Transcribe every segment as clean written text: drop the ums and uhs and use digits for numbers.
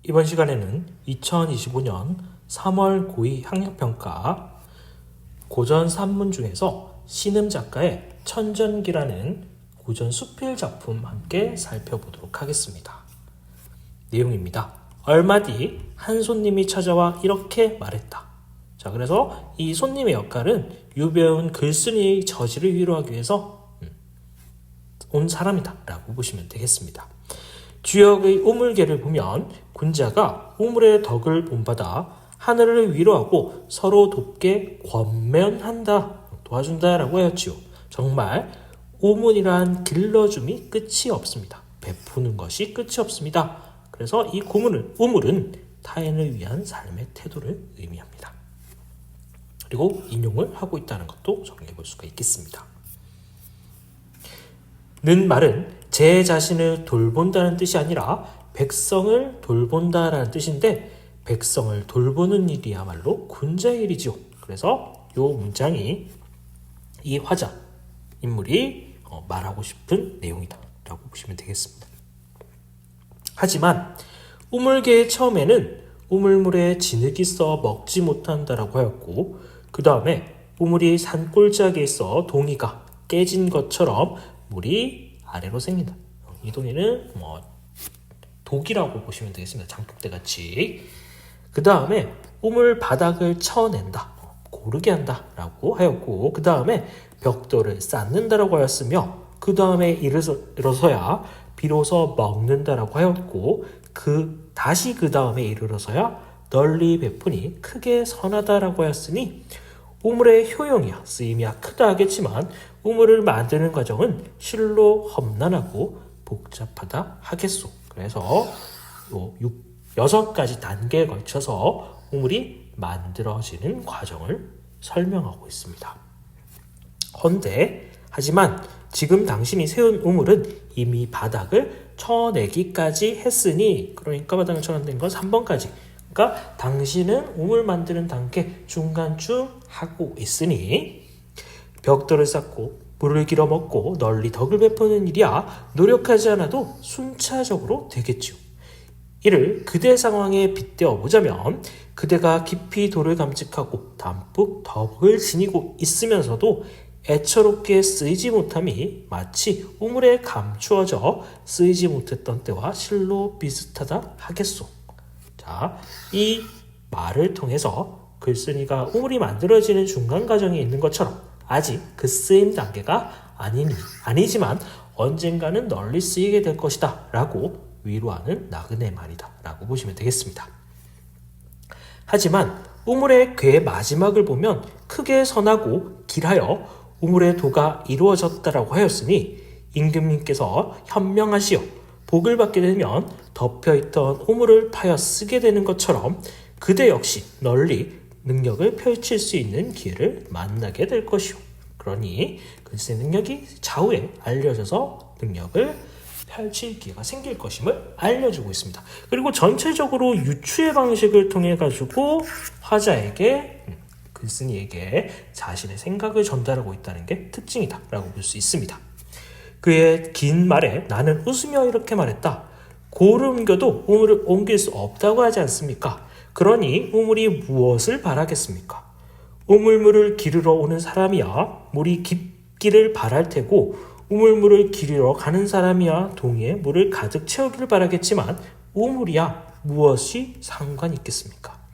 이번 시간에는 2025년 3월 고2 학력평가 고전 산문 중에서 신음 작가의 천전기라는 고전 수필 작품 함께 살펴보도록 하겠습니다. 내용입니다. 얼마 뒤 한 손님이 찾아와 이렇게 말했다. 자, 그래서 이 손님의 역할은 유배운 글쓴이의 저지를 위로하기 위해서 온 사람이다 라고 보시면 되겠습니다. 주역의 우물개를 보면 군자가 우물의 덕을 본받아 하늘을 위로하고 서로 돕게 권면한다, 도와준다 라고 하였지요. 정말 우물이란 길러줌이 끝이 없습니다. 베푸는 것이 끝이 없습니다. 그래서 이 우물은 타인을 위한 삶의 태도를 의미합니다. 그리고 인용을 하고 있다는 것도 정리해 볼 수가 있겠습니다. 는 말은 제 자신을 돌본다는 뜻이 아니라 백성을 돌본다라는 뜻인데, 백성을 돌보는 일이야말로 군자의 일이지요. 그래서 이 문장이 이 화자 인물이 말하고 싶은 내용이다 라고 보시면 되겠습니다. 하지만 우물개의 처음에는 우물물에 진흙이 써 먹지 못한다라고 하였고, 그 다음에 우물이 산골짜기에 있어 동이가 깨진 것처럼 물이 아래로 생긴다. 이 동이는 독이라고 보시면 되겠습니다. 장독대 같이. 그 다음에 우물 바닥을 쳐낸다, 고르게 한다 라고 하였고, 그 다음에 벽돌을 쌓는다라고 하였으며, 그 다음에 이르러서야 비로소 먹는다라고 하였고, 다시 그 다음에 이르러서야 널리 베푸니 크게 선하다라고 하였으니, 우물의 효용이야 쓰임이야 크다 하겠지만 우물을 만드는 과정은 실로 험난하고 복잡하다 하겠소. 그래서 6가지 단계에 걸쳐서 우물이 만들어지는 과정을 설명하고 있습니다. 하지만 지금 당신이 세운 우물은 이미 바닥을 쳐내기까지 했으니, 그러니까 바닥을 쳐낸 건 3번까지. 그러니까 당신은 우물 만드는 단계 중간쯤 하고 있으니 벽돌을 쌓고 물을 길어 먹고 널리 덕을 베푸는 일이야 노력하지 않아도 순차적으로 되겠지요. 이를 그대 상황에 빗대어 보자면, 그대가 깊이 돌을 감직하고 담뿍 덕을 지니고 있으면서도 애처롭게 쓰이지 못함이 마치 우물에 감추어져 쓰이지 못했던 때와 실로 비슷하다 하겠소. 자, 이 말을 통해서 글쓴이가 우물이 만들어지는 중간 과정에 있는 것처럼 아직 그 쓰임 단계가 아니지만 언젠가는 널리 쓰이게 될 것이다 라고 위로하는 나그네 말이다 라고 보시면 되겠습니다. 하지만 우물의 괴 마지막을 보면 크게 선하고 길하여 우물의 도가 이루어졌다라고 하였으니, 임금님께서 현명하시어 복을 받게 되면 덮여있던 우물을 파여 쓰게 되는 것처럼 그대 역시 널리 능력을 펼칠 수 있는 기회를 만나게 될 것이오. 그러니 글쓰기 능력이 좌우에 알려져서 능력을 펼칠 기회가 생길 것임을 알려주고 있습니다. 그리고 전체적으로 유추의 방식을 통해 가지고 화자에게, 글쓴이에게 자신의 생각을 전달하고 있다는 게 특징이다 라고 볼 수 있습니다. 그의 긴 말에 나는 웃으며 이렇게 말했다. 고를 옮겨도 우물을 옮길 수 없다고 하지 않습니까? 그러니 우물이 무엇을 바라겠습니까? 우물물을 기르러 오는 사람이야 물이 깊기를 바랄 테고, 우물물을 기르러 가는 사람이야 동이에 물을 가득 채우기를 바라겠지만 우물이야 무엇이 상관이 있겠습니까?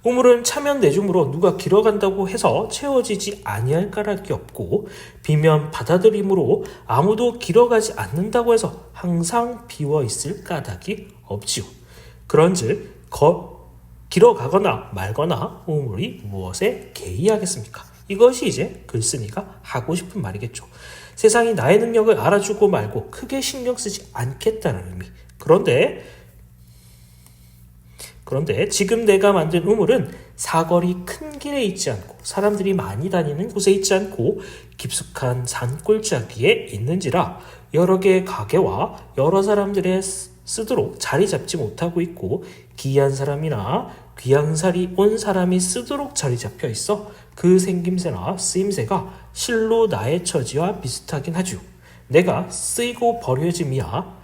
우물은 차면 내중으로 누가 길어간다고 해서 채워지지 아니할 까닭이 없고, 비면 받아들임으로 아무도 길어가지 않는다고 해서 항상 비워있을 까닭이 없지요. 그런즉 길어가거나 말거나 우물이 무엇에 개의하겠습니까? 이것이 이제 글쓴이가 하고 싶은 말이겠죠. 세상이 나의 능력을 알아주고 말고 크게 신경 쓰지 않겠다는 의미. 그런데 지금 내가 만든 우물은 사거리 큰 길에 있지 않고 사람들이 많이 다니는 곳에 있지 않고 깊숙한 산골짜기에 있는지라 여러 개의 가게와 여러 사람들의 쓰도록 자리 잡지 못하고 있고, 기이한 사람이나 귀양살이 온 사람이 쓰도록 자리 잡혀 있어 그 생김새나 쓰임새가 실로 나의 처지와 비슷하긴 하죠. 내가 쓰이고 버려짐이야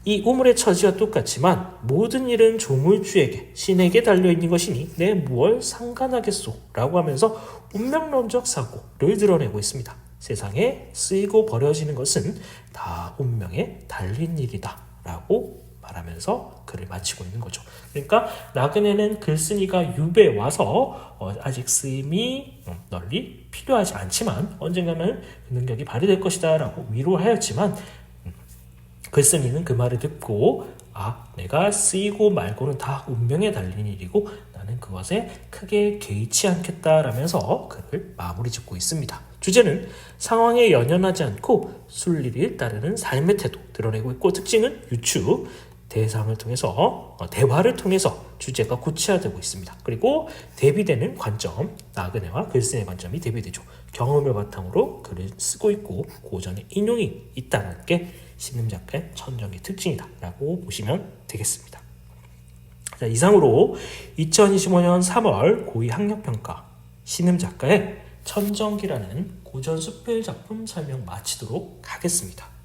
이 우물의 처지와 똑같지만 모든 일은 조물주에게 신에게 달려있는 것이니 내 무얼 상관하겠소 라고 하면서 운명론적 사고를 드러내고 있습니다. 세상에 쓰이고 버려지는 것은 다 운명에 달린 일이다 라고 말하면서 글을 마치고 있는 거죠. 그러니까 나그네는 글쓴이가 유배에 와서 아직 쓰임이 널리 필요하지 않지만 언젠가는 그 능력이 발휘될 것이다 라고 위로하였지만 글쓴이는 그 말을 듣고 내가 쓰이고 말고는 다 운명에 달린 일이고 나는 그것에 크게 개의치 않겠다라면서 글을 마무리 짓고 있습니다. 주제는 상황에 연연하지 않고 순리를 따르는 삶의 태도 드러내고 있고 특징은 유추, 대상을 통해서 대화를 통해서 주제가 구체화되고 있습니다. 그리고 대비되는 관점, 나그네와 글쓴이의 관점이 대비되죠. 경험을 바탕으로 글을 쓰고 있고 고전의 인용이 있다는 게 신임 작가의 천정의 특징이다 라고 보시면 되겠습니다. 자, 이상으로 2025년 3월 고2 학력평가 신임 작가의 천정기라는 고전 수필 작품 설명 마치도록 하겠습니다.